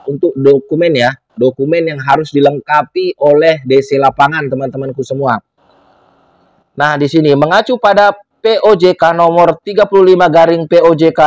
untuk dokumen ya, dokumen yang harus dilengkapi oleh DC lapangan teman-temanku semua. Nah, di sini mengacu pada POJK nomor 35 garing POJK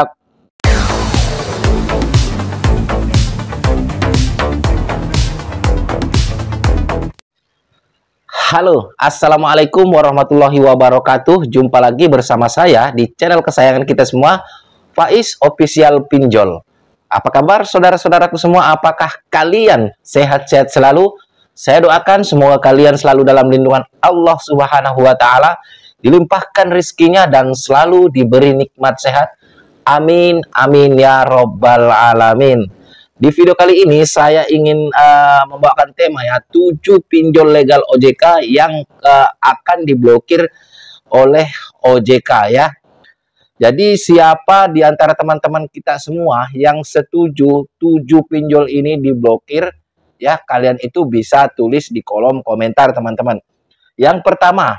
Halo, Assalamualaikum warahmatullahi wabarakatuh. Jumpa lagi bersama saya di channel kesayangan kita semua, Faiz Official Pinjol. Apa kabar saudara-saudaraku semua? Apakah kalian sehat-sehat selalu? Saya doakan semoga kalian selalu dalam lindungan Allah Subhanahu wa Ta'ala, dilimpahkan rezekinya dan selalu diberi nikmat sehat. Amin, amin ya robbal alamin. Di video kali ini saya ingin membawakan tema ya, 7 pinjol legal OJK yang akan diblokir oleh OJK ya. Jadi siapa di antara teman-teman kita semua yang setuju 7 pinjol ini diblokir ya, kalian itu bisa tulis di kolom komentar teman-teman. Yang pertama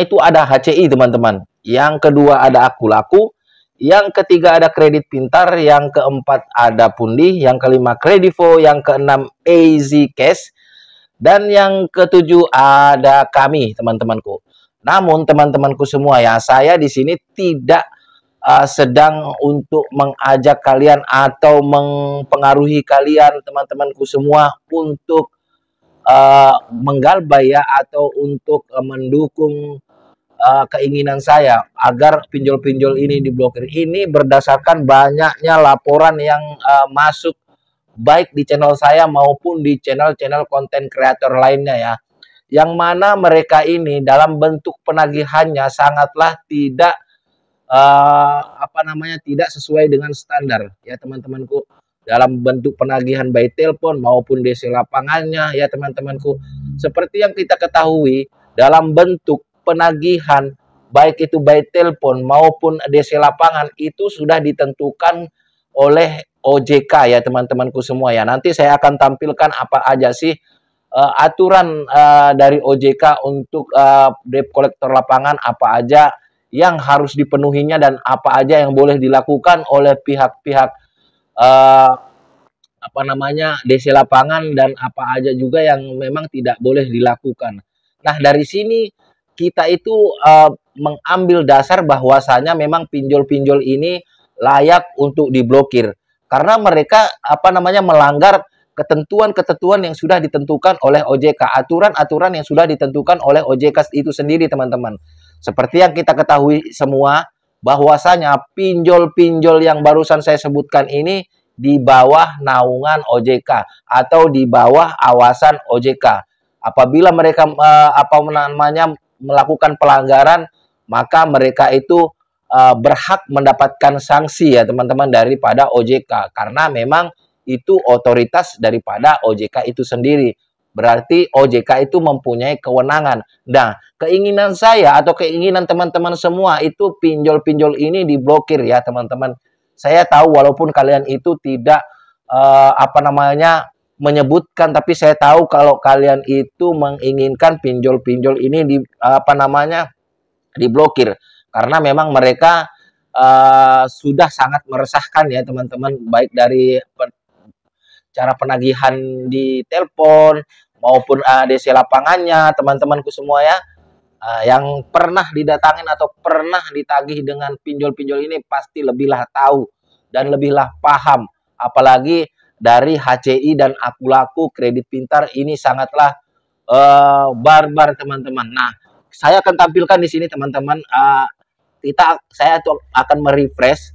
itu ada HCI teman-teman. Yang kedua ada Akulaku. Yang ketiga ada Kredit Pintar, yang keempat ada Pundi, yang kelima Kredivo, yang keenam Easy Cash, dan yang ketujuh ada kami, teman-temanku. Namun teman-temanku semua ya, saya di sini tidak sedang untuk mengajak kalian atau mempengaruhi kalian, teman-temanku semua, untuk menggalbay ya, atau untuk mendukung keinginan saya agar pinjol-pinjol ini diblokir. Ini berdasarkan banyaknya laporan yang masuk baik di channel saya maupun di channel-channel konten kreator lainnya ya, yang mana mereka ini dalam bentuk penagihannya sangatlah tidak tidak sesuai dengan standar ya teman-temanku, dalam bentuk penagihan by telepon maupun DC lapangannya ya teman-temanku. Seperti yang kita ketahui, dalam bentuk penagihan baik itu by telepon maupun DC lapangan itu sudah ditentukan oleh OJK ya teman-temanku semua ya. Nanti saya akan tampilkan apa aja sih aturan dari OJK untuk debt collector lapangan, apa aja yang harus dipenuhinya dan apa aja yang boleh dilakukan oleh pihak-pihak DC lapangan, dan apa aja juga yang memang tidak boleh dilakukan. Nah, dari sini kita itu mengambil dasar bahwasanya memang pinjol-pinjol ini layak untuk diblokir karena mereka melanggar ketentuan-ketentuan yang sudah ditentukan oleh OJK, aturan-aturan yang sudah ditentukan oleh OJK itu sendiri teman-teman. Seperti yang kita ketahui semua bahwasanya pinjol-pinjol yang barusan saya sebutkan ini di bawah naungan OJK atau di bawah awasan OJK. Apabila mereka melakukan pelanggaran, maka mereka itu berhak mendapatkan sanksi ya teman-teman daripada OJK, karena memang itu otoritas daripada OJK itu sendiri. Berarti OJK itu mempunyai kewenangan. Nah, keinginan saya atau keinginan teman-teman semua itu pinjol-pinjol ini diblokir ya teman-teman. Saya tahu walaupun kalian itu tidak menyebutkan, tapi saya tahu kalau kalian itu menginginkan pinjol-pinjol ini diblokir karena memang mereka sudah sangat meresahkan ya teman-teman, baik dari cara penagihan di telepon maupun DC lapangannya teman-temanku semua ya. Yang pernah didatangin atau pernah ditagih dengan pinjol-pinjol ini pasti lebihlah tahu dan lebihlah paham, apalagi dari HCI dan Akulaku, Kredit Pintar ini sangatlah barbar teman-teman. Nah, saya akan tampilkan di sini teman-teman. Saya akan merefresh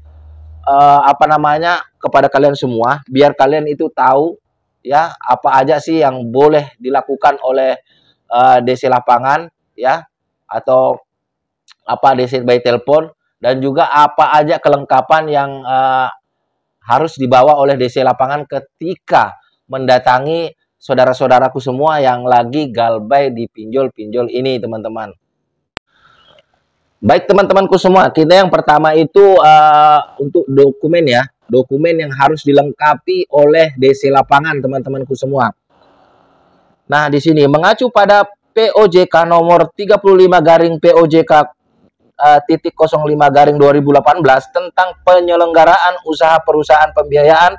kepada kalian semua biar kalian itu tahu ya apa aja sih yang boleh dilakukan oleh DC lapangan ya, atau DC by telepon, dan juga apa aja kelengkapan yang harus dibawa oleh DC lapangan ketika mendatangi saudara-saudaraku semua yang lagi galbay di pinjol-pinjol ini teman-teman. Baik teman-temanku semua, kita yang pertama itu untuk dokumen ya, dokumen yang harus dilengkapi oleh DC lapangan teman-temanku semua. Nah, di sini mengacu pada POJK nomor 35 garing POJK 9-05/2018 tentang penyelenggaraan usaha perusahaan pembiayaan,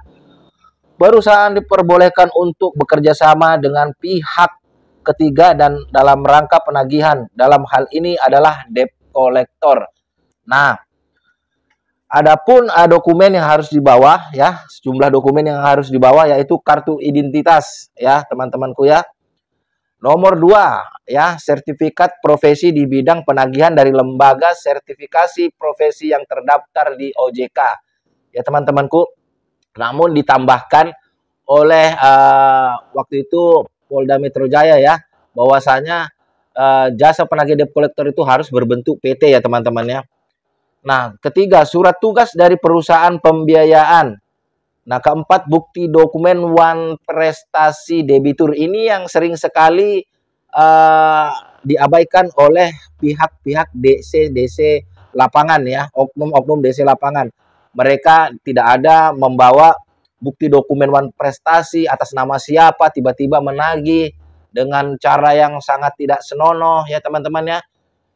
perusahaan diperbolehkan untuk bekerja sama dengan pihak ketiga dan dalam rangka penagihan. Dalam hal ini adalah debt collector. Nah, adapun dokumen yang harus dibawa ya, sejumlah dokumen yang harus dibawa yaitu kartu identitas ya, teman-temanku ya. Nomor 2 ya, sertifikat profesi di bidang penagihan dari lembaga sertifikasi profesi yang terdaftar di OJK. Ya, teman-temanku. Namun ditambahkan oleh waktu itu Polda Metro Jaya ya, bahwasanya jasa penagih debt collector itu harus berbentuk PT ya, teman-teman ya. Nah, ketiga, surat tugas dari perusahaan pembiayaan. Nah, keempat, bukti dokumen wan prestasi debitur. Ini yang sering sekali diabaikan oleh pihak-pihak DC lapangan ya, oknum-oknum DC lapangan. Mereka tidak ada membawa bukti dokumen wan prestasi atas nama siapa, tiba-tiba menagih dengan cara yang sangat tidak senonoh ya, teman-teman ya.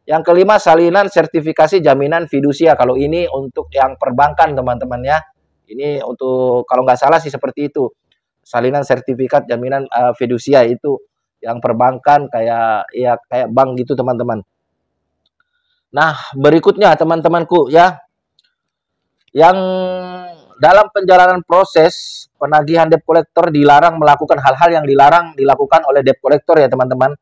Yang kelima, salinan sertifikasi jaminan fidusia. Kalau ini untuk yang perbankan, teman-teman ya. Ini untuk, kalau nggak salah sih seperti itu. Salinan sertifikat jaminan fidusia itu yang perbankan kayak ya kayak bank gitu, teman-teman. Nah, berikutnya teman-temanku ya. Yang dalam perjalanan proses penagihan debt collector dilarang melakukan hal-hal yang dilarang dilakukan oleh debt collector ya, teman-teman.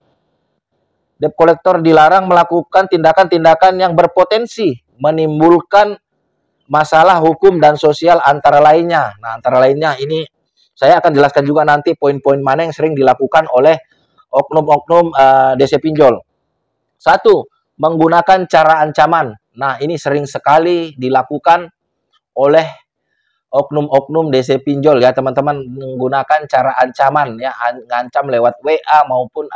Debt collector dilarang melakukan tindakan-tindakan yang berpotensi menimbulkan masalah hukum dan sosial antara lainnya. Nah, antara lainnya ini saya akan jelaskan juga nanti poin-poin mana yang sering dilakukan oleh oknum-oknum DC pinjol. 1. Menggunakan cara ancaman. Nah, ini sering sekali dilakukan oleh oknum-oknum DC pinjol ya, teman-teman, menggunakan cara ancaman ya, ngancam lewat WA maupun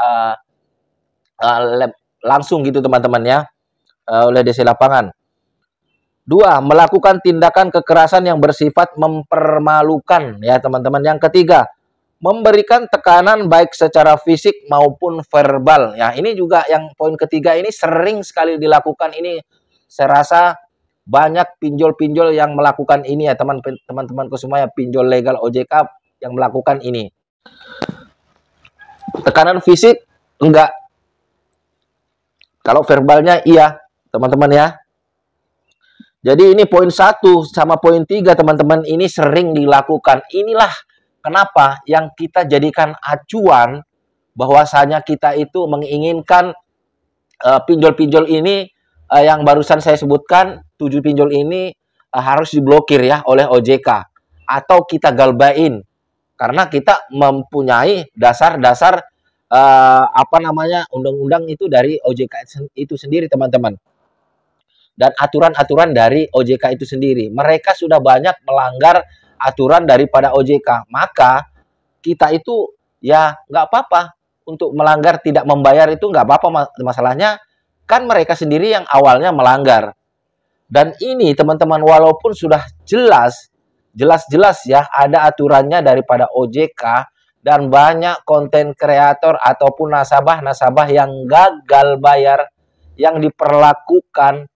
langsung gitu, teman-teman ya, oleh DC lapangan. 2. Melakukan tindakan kekerasan yang bersifat mempermalukan ya, teman-teman. Yang ketiga, memberikan tekanan baik secara fisik maupun verbal ya. Ini juga yang poin ketiga ini sering sekali dilakukan. Ini saya rasa banyak pinjol-pinjol yang melakukan ini ya, teman-temanku semua ya, pinjol legal OJK yang melakukan ini. Tekanan fisik enggak. Kalau verbalnya iya, teman-teman ya. Jadi ini poin 1 sama poin 3, teman-teman, ini sering dilakukan. Inilah kenapa yang kita jadikan acuan bahwasanya kita itu menginginkan pinjol-pinjol ini yang barusan saya sebutkan, 7 pinjol ini harus diblokir ya oleh OJK atau kita galbain karena kita mempunyai dasar-dasar undang-undang itu dari OJK itu sendiri, teman-teman. Dan aturan-aturan dari OJK itu sendiri. Mereka sudah banyak melanggar aturan daripada OJK. Maka kita itu ya nggak apa-apa untuk melanggar, tidak membayar itu nggak apa-apa. Masalahnya kan mereka sendiri yang awalnya melanggar. Dan ini, teman-teman, walaupun sudah jelas-jelas ya ada aturannya daripada OJK, dan banyak konten kreator ataupun nasabah-nasabah yang gagal bayar, yang diperlakukan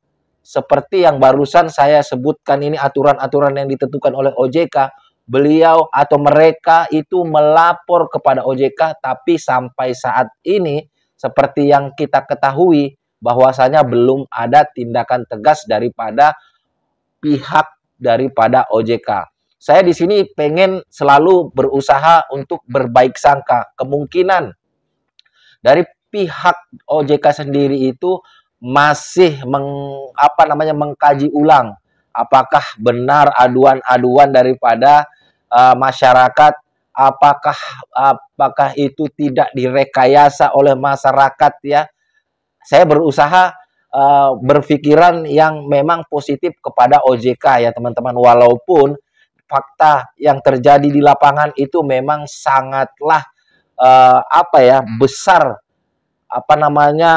seperti yang barusan saya sebutkan ini, aturan-aturan yang ditentukan oleh OJK. Beliau atau mereka itu melapor kepada OJK, tapi sampai saat ini seperti yang kita ketahui bahwasanya belum ada tindakan tegas daripada pihak daripada OJK. Saya di sini pengen selalu berusaha untuk berbaik sangka. Kemungkinan dari pihak OJK sendiri itu masih mengkaji ulang apakah benar aduan-aduan daripada masyarakat, apakah itu tidak direkayasa oleh masyarakat ya. Saya berusaha berpikiran yang memang positif kepada OJK ya, teman-teman, walaupun fakta yang terjadi di lapangan itu memang sangatlah besar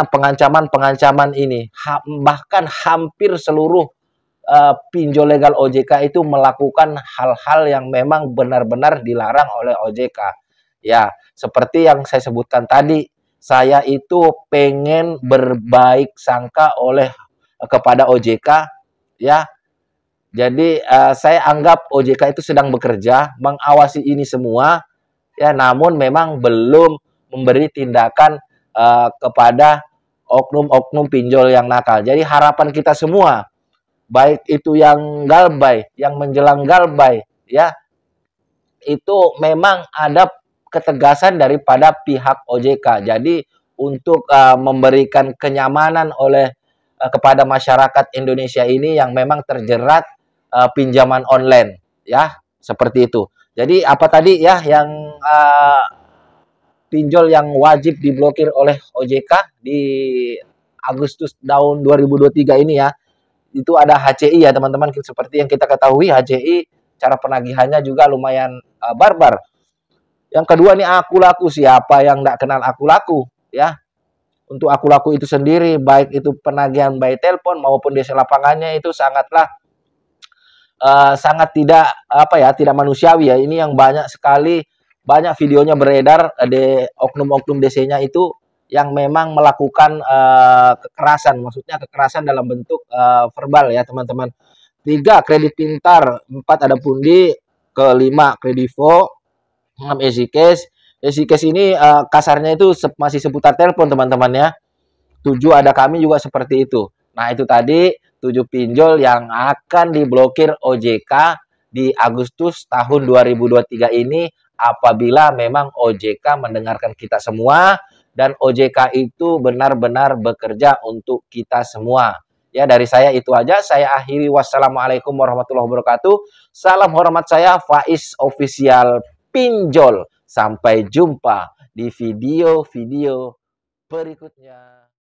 pengancaman ini. Bahkan hampir seluruh pinjol legal OJK itu melakukan hal-hal yang memang benar-benar dilarang oleh OJK. Ya, seperti yang saya sebutkan tadi, saya itu pengen berbaik sangka oleh kepada OJK, ya. Jadi saya anggap OJK itu sedang bekerja mengawasi ini semua, ya, namun memang belum memberi tindakan kepada oknum-oknum pinjol yang nakal. Jadi harapan kita semua, baik itu yang galbay, yang menjelang galbay, ya, itu memang ada ketegasan daripada pihak OJK. Jadi untuk memberikan kenyamanan oleh kepada masyarakat Indonesia ini yang memang terjerat pinjaman online, ya, seperti itu. Jadi apa tadi ya yang pinjol yang wajib diblokir oleh OJK di Agustus tahun 2023 ini ya, itu ada HCI ya teman-teman, seperti yang kita ketahui HCI cara penagihannya juga lumayan barbar. Yang kedua nih aku laku, siapa yang tidak kenal aku laku ya. Untuk aku laku itu sendiri, baik itu penagihan by telepon maupun desa lapangannya itu sangatlah sangat tidak tidak manusiawi ya. Ini yang banyak sekali, banyak videonya beredar di oknum-oknum DC-nya itu yang memang melakukan kekerasan, maksudnya kekerasan dalam bentuk verbal ya teman-teman. 3 kredit pintar, 4 ada pundi, kelima kredivo, 6 easy cash. Easy cash ini kasarnya itu masih seputar telepon teman-teman ya. 7 ada kami juga seperti itu. Nah itu tadi 7 pinjol yang akan diblokir OJK di Agustus tahun 2023 ini apabila memang OJK mendengarkan kita semua dan OJK itu benar-benar bekerja untuk kita semua. Ya dari saya itu aja, saya akhiri. Wassalamualaikum warahmatullahi wabarakatuh. Salam hormat saya Faiz Official Pinjol. Sampai jumpa di video-video berikutnya.